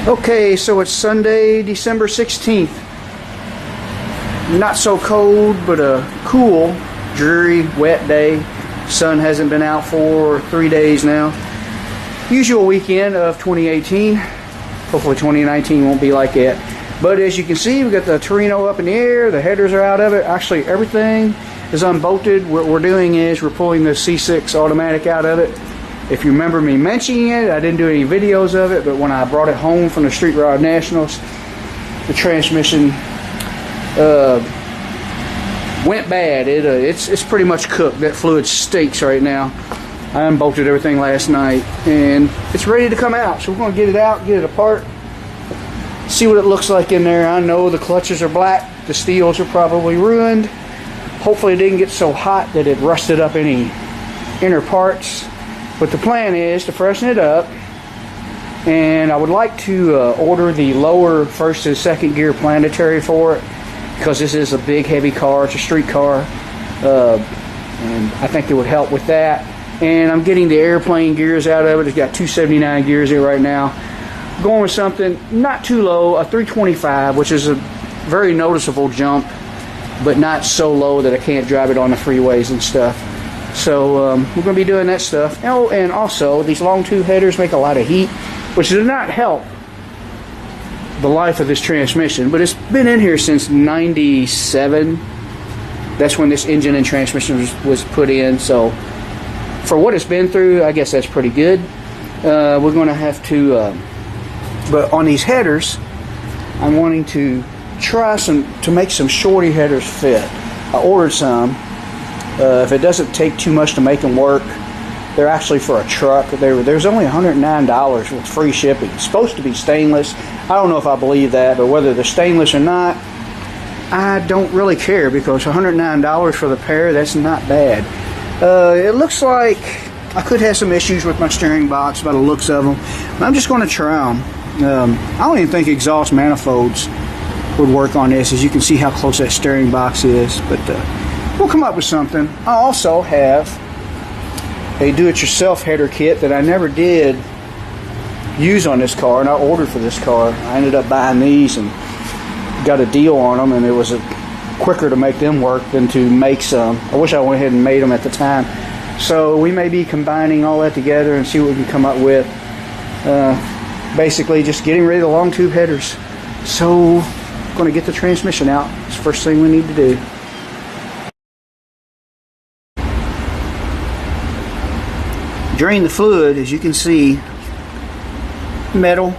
Okay, so it's Sunday, December 16th. Not so cold, but a cool, dreary, wet day. Sun hasn't been out for 3 days now. Usual weekend of 2018. Hopefully 2019 won't be like that. But as you can see, we've got the Torino up in the air. The headers are out of it. Actually, everything is unbolted. What we're doing is we're pulling the C6 automatic out of it. If you remember me mentioning it, I didn't do any videos of it, but when I brought it home from the Street Rod Nationals, the transmission went bad. It's pretty much cooked. That fluid stinks right now. I unbolted everything last night, and it's ready to come out. So we're going to get it out, get it apart, see what it looks like in there. I know the clutches are black. The steels are probably ruined. Hopefully it didn't get so hot that it rusted up any inner parts. But the plan is to freshen it up, and I would like to order the lower first and second gear planetary for it, because this is a big heavy car. It's a street car, and I think it would help with that. And I'm getting the airplane gears out of it. It's got 279 gears here right now. Going with something not too low, a 325, which is a very noticeable jump, but not so low that I can't drive it on the freeways and stuff. So we're going to be doing that stuff. Oh, and also these long tube headers make a lot of heat, which does not help the life of this transmission. But it's been in here since '97. That's when this engine and transmission was put in. So for what it's been through, I guess that's pretty good. We're going to have to, but on these headers, I'm wanting to try to make some shorty headers fit. I ordered some. If it doesn't take too much to make them work, they're actually for a truck. There's only $109 with free shipping. It's supposed to be stainless. I don't know if I believe that, but whether they're stainless or not, I don't really care, because $109 for the pair, that's not bad. It looks like I could have some issues with my steering box by the looks of them. But I'm just going to try them. I don't even think exhaust manifolds would work on this, as you can see how close that steering box is. But we'll come up with something. I also have a do-it-yourself header kit that I never did use on this car, and I ordered for this car. I ended up buying these and got a deal on them, and it was quicker to make them work than to make some. I wish I went ahead and made them at the time. So we may be combining all that together and see what we can come up with. Basically just getting rid of the long tube headers. So I'm going to get the transmission out. It's the first thing we need to do. Drain the fluid, as you can see, metal,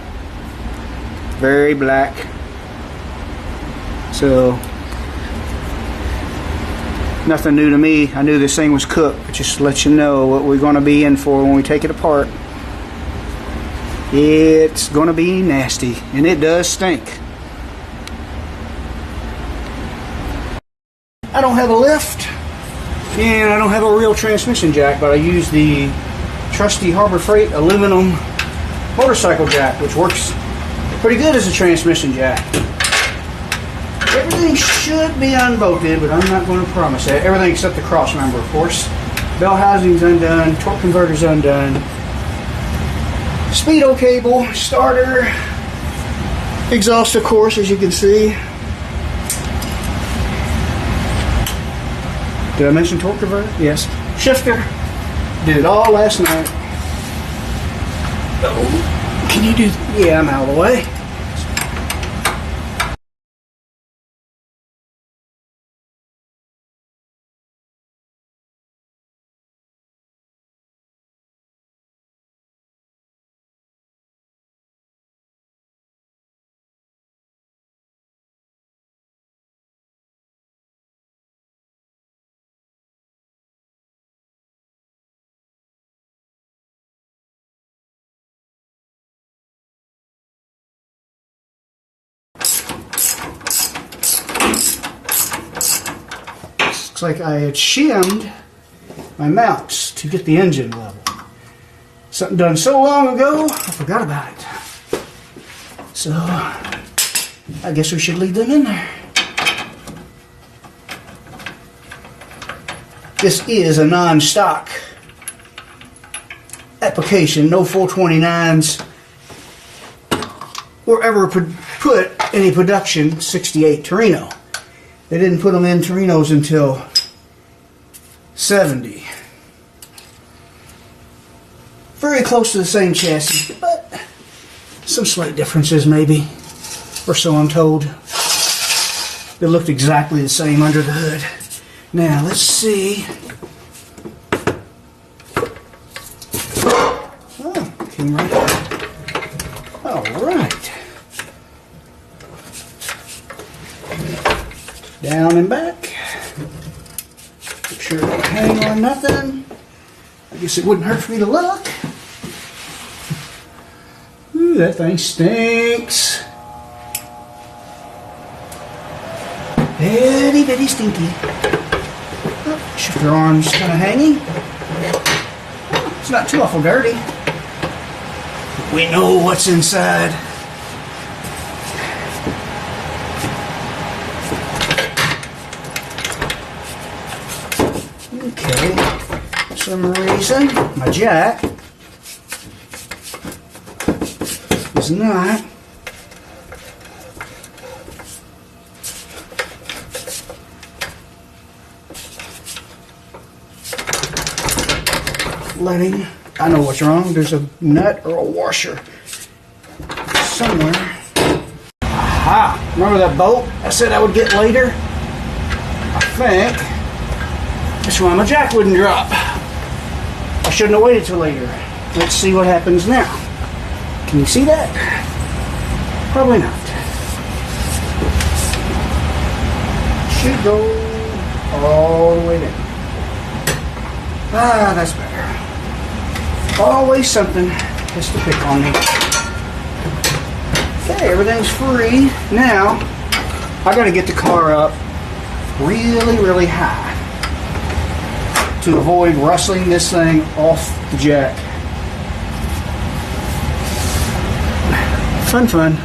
very black. So nothing new to me. I knew this thing was cooked, but just to let you know what we're going to be in for when we take it apart. It's going to be nasty, and it does stink. I don't have a lift, and I don't have a real transmission jack, but I use the trusty Harbor Freight aluminum motorcycle jack, which works pretty good as a transmission jack. Everything should be unbolted, but I'm not going to promise that. Everything except the cross member, of course. Bell housing's undone, torque converter's undone. Speedo cable, starter, exhaust, of course, as you can see. Did I mention torque converter? Yes. Shifter. Did it all last night. Oh, can you do? Yeah, I'm out of the way. Looks like I had shimmed my mounts to get the engine level. Something done so long ago, I forgot about it. So, I guess we should leave them in there. This is a non-stock application, no 429s. or ever put any production 68 Torino. They didn't put them in Torinos until 70. Very close to the same chassis, but some slight differences maybe, or so I'm told. They looked exactly the same under the hood. Now let's see. Oh, came right out. All right. Down and back. Make sure it don't hang on nothing. I guess it wouldn't hurt for me to look. Ooh, that thing stinks. Very, very stinky. Oh, shifter arm's kind of hanging. Oh, it's not too awful dirty. We know what's inside. Okay. For some reason, my jack is not letting. I know what's wrong. There's a nut or a washer somewhere. Aha! Remember that bolt I said I would get later? I think that's why my jack wouldn't drop. I shouldn't have waited till later. Let's see what happens now. Can you see that? Probably not. Should go all the way down. Ah, that's better. Always something just to pick on me. Okay, everything's free. Now, I gotta get the car up really, really high to avoid rustling this thing off the jack. Fun, fun.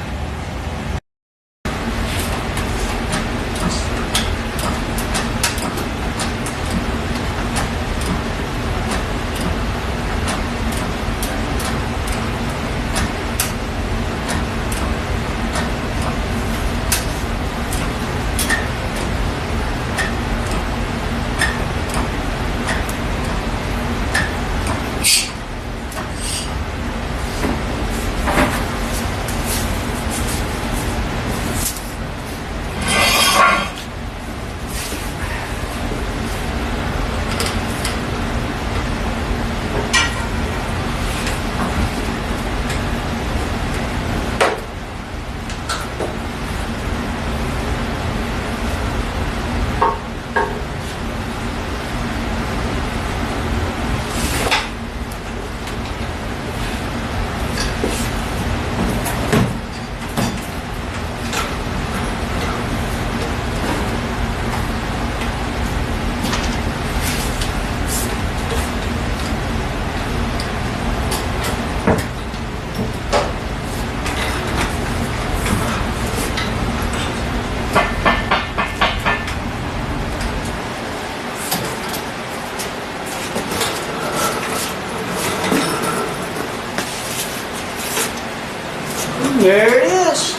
There it is.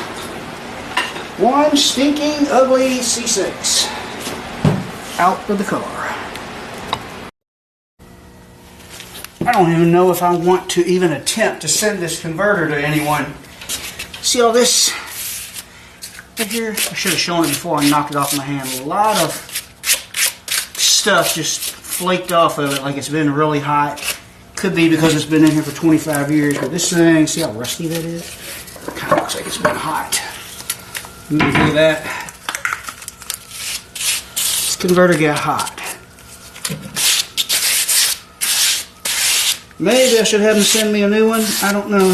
One stinking, ugly C6 out of the car. I don't even know if I want to even attempt to send this converter to anyone. See all this right here? I should have shown it before I knocked it off my hand. A lot of stuff just flaked off of it like it's been really hot. Could be because it's been in here for 25 years, but this thing, see how rusty that is? Kind of looks like it's been hot. Look at that. This converter got hot. Maybe I should have them send me a new one. I don't know.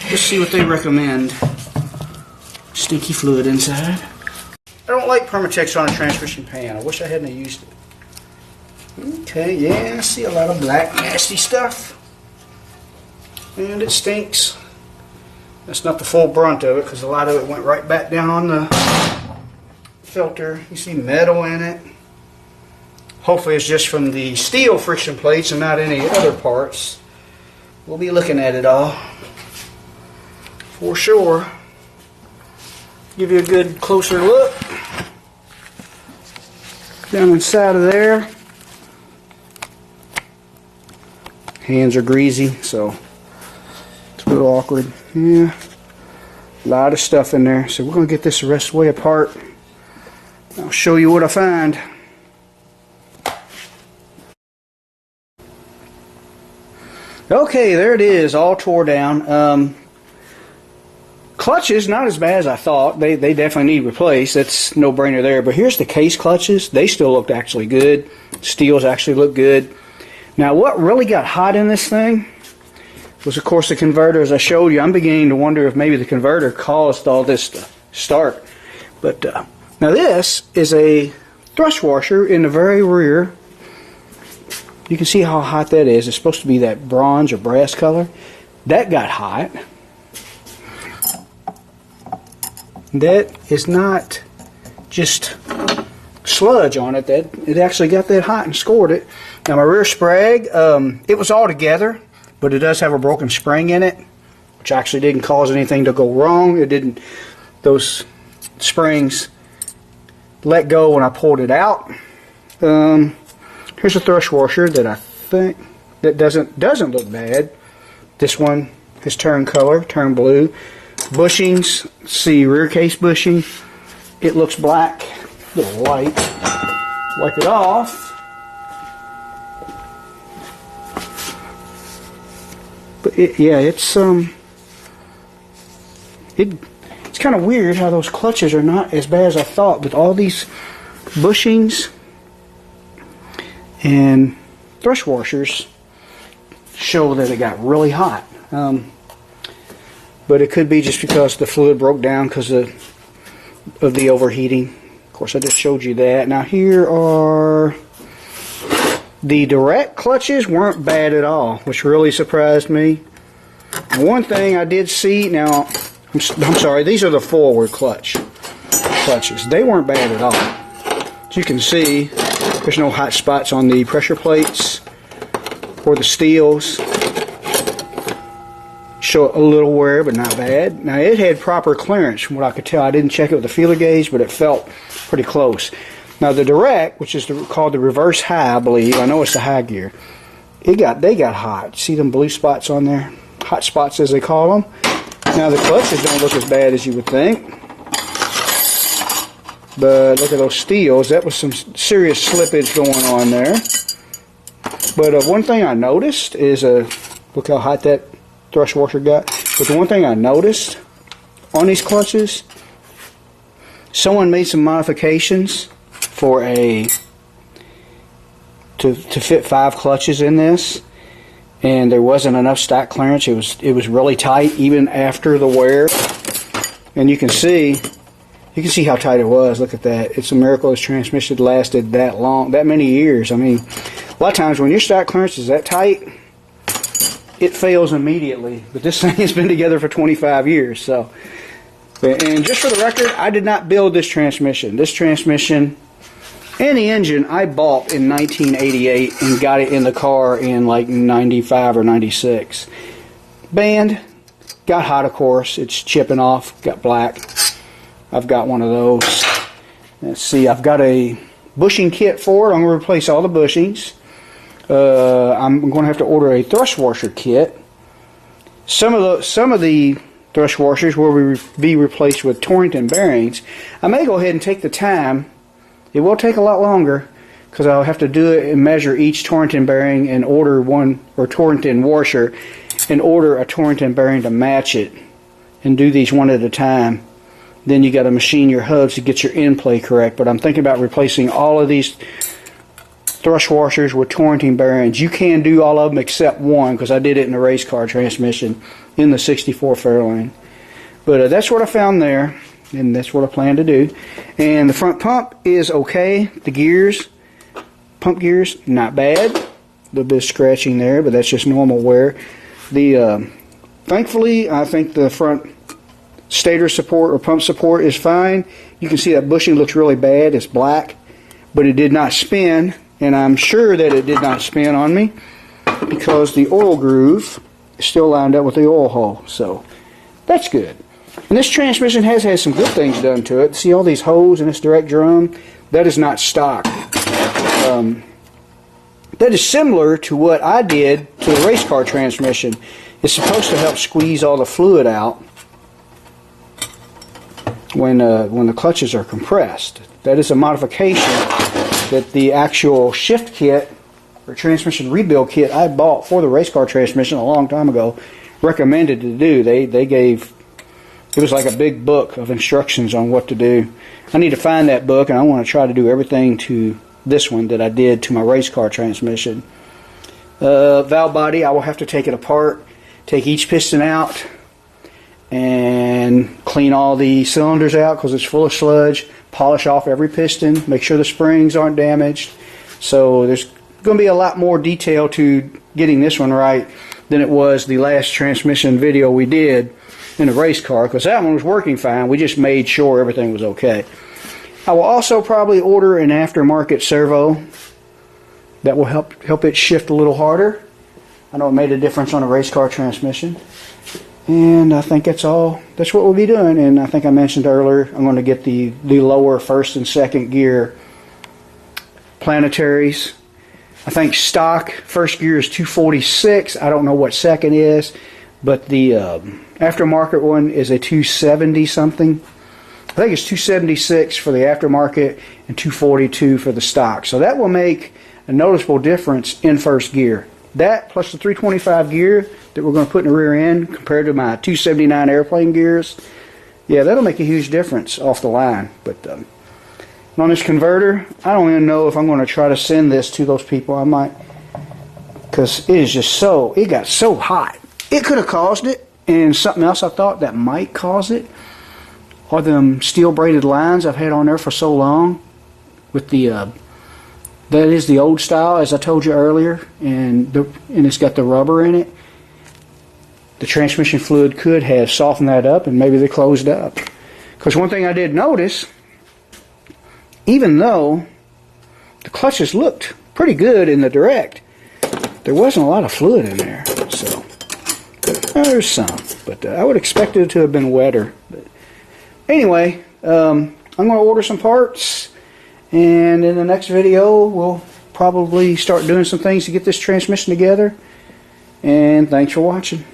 Just see what they recommend. Stinky fluid inside. I don't like Permatex on a transmission pan. I wish I hadn't used it. Okay, yeah, I see a lot of black, nasty stuff. And it stinks. That's not the full brunt of it because a lot of it went right back down on the filter. You see metal in it. Hopefully it's just from the steel friction plates and not any other parts. We'll be looking at it all. for sure. Give you a good closer look. Down inside of there. Hands are greasy, so it's a little awkward. Yeah, a lot of stuff in there. So we're going to get this the rest of the way apart. I'll show you what I find. Okay, there it is, all tore down. Clutches, not as bad as I thought. They definitely need replaced. That's no brainer there. But here's the case clutches. They still looked actually good. Steels actually look good. Now, what really got hot in this thing was, of course, the converter. As I showed you, I'm beginning to wonder if maybe the converter caused all this to start. But now this is a thrust washer in the very rear. You can see how hot that is. It's supposed to be that bronze or brass color. That got hot. That is not just sludge on it. That it actually got that hot and scored it. Now my rear sprag, it was all together, but it does have a broken spring in it, which actually didn't cause anything to go wrong. It didn't. Those springs let go when I pulled it out. Here's a thrust washer that I think that doesn't look bad. This one has turned color, turned blue. Bushings, see rear case bushing. It looks black. A little white. Wipe it off. But it's kind of weird how those clutches are not as bad as I thought, with all these bushings and thrust washers show that it got really hot. But it could be just because the fluid broke down because of the overheating. Of course, I just showed you that. Now here are the direct clutches. Weren't bad at all, which really surprised me. One thing I did see, now I'm sorry, these are the forward clutches. They weren't bad at all. As you can see, there's no hot spots on the pressure plates or the steels. Show a little wear, but not bad. Now it had proper clearance from what I could tell. I didn't check it with the feeler gauge, but it felt pretty close. Now the direct, which is called the reverse high, I believe. I know it's the high gear. They got hot. See them blue spots on there? Hot spots, as they call them. Now the clutches don't look as bad as you would think. But look at those steels. That was some serious slippage going on there. But one thing I noticed is, look how hot that thrust washer got. But the one thing I noticed on these clutches, someone made some modifications for to fit 5 clutches in this, and there wasn't enough stock clearance. It was really tight even after the wear, and you can see how tight it was. Look at that. It's a miracle this transmission lasted that long, that many years. I mean, a lot of times when your stock clearance is that tight, it fails immediately. But this thing has been together for 25 years. So, and just for the record, I did not build this transmission. This transmission and the engine I bought in 1988 and got it in the car in like 95 or 96. Band got hot, of course. It's chipping off, got black. I've got one of those. Let's see, I've got a bushing kit for it. I'm going to replace all the bushings. I'm going to have to order a thrust washer kit. Some of the thrust washers will be replaced with Torrington bearings. I may go ahead and take the time. It will take a lot longer because I'll have to do it and measure each Torrington bearing and order one, or Torrington washer, and order a Torrington bearing to match it, and do these one at a time. Then you got to machine your hubs to get your end play correct. But I'm thinking about replacing all of these thrust washers with Torrington bearings. You can do all of them except one, because I did it in a race car transmission in the 64 Fairlane. But that's what I found there, and that's what I plan to do. And the front pump is okay. The gears, pump gears, not bad. A little bit of scratching there, but that's just normal wear. Thankfully, I think the front stator support or pump support is fine. You can see that bushing looks really bad. It's black, but it did not spin, and I'm sure that it did not spin on me because the oil groove is still lined up with the oil hole. So that's good. And this transmission has had some good things done to it. See all these holes in this direct drum? That is not stock. That is similar to what I did to the race car transmission. It's supposed to help squeeze all the fluid out when the clutches are compressed. That is a modification that the actual shift kit or transmission rebuild kit I bought for the race car transmission a long time ago recommended to do. They gave, it was like a big book of instructions on what to do. I need to find that book, and I want to try to do everything to this one that I did to my race car transmission. Valve body, I will have to take it apart, take each piston out, and clean all the cylinders out because it's full of sludge, polish off every piston, make sure the springs aren't damaged. So there's going to be a lot more detail to getting this one right than it was the last transmission video we did in the race car, because that one was working fine. We just made sure everything was okay. I will also probably order an aftermarket servo that will help it shift a little harder. I know it made a difference on a race car transmission. And I think that's all. That's what we'll be doing. And I think I mentioned earlier, I'm going to get the lower first and second gear planetaries. I think stock first gear is 246. I don't know what second is, but the aftermarket one is a 270 something. I think it's 276 for the aftermarket and 242 for the stock. So that will make a noticeable difference in first gear. That plus the 325 gear that we're going to put in the rear end compared to my 279 airplane gears, yeah, that'll make a huge difference off the line. But on this converter, I don't even know if I'm going to try to send this to those people. I might, because it is just so, it got so hot. It could have caused it, and something else I thought that might cause it are them steel braided lines I've had on there for so long with the that is the old style, as I told you earlier, and it's got the rubber in it. The transmission fluid could have softened that up, and maybe they closed up. Because one thing I did notice, even though the clutches looked pretty good in the direct, there wasn't a lot of fluid in there. So there's some, but I would expect it to have been wetter. But anyway, I'm going to order some parts, and in the next video we'll probably start doing some things to get this transmission together. And thanks for watching.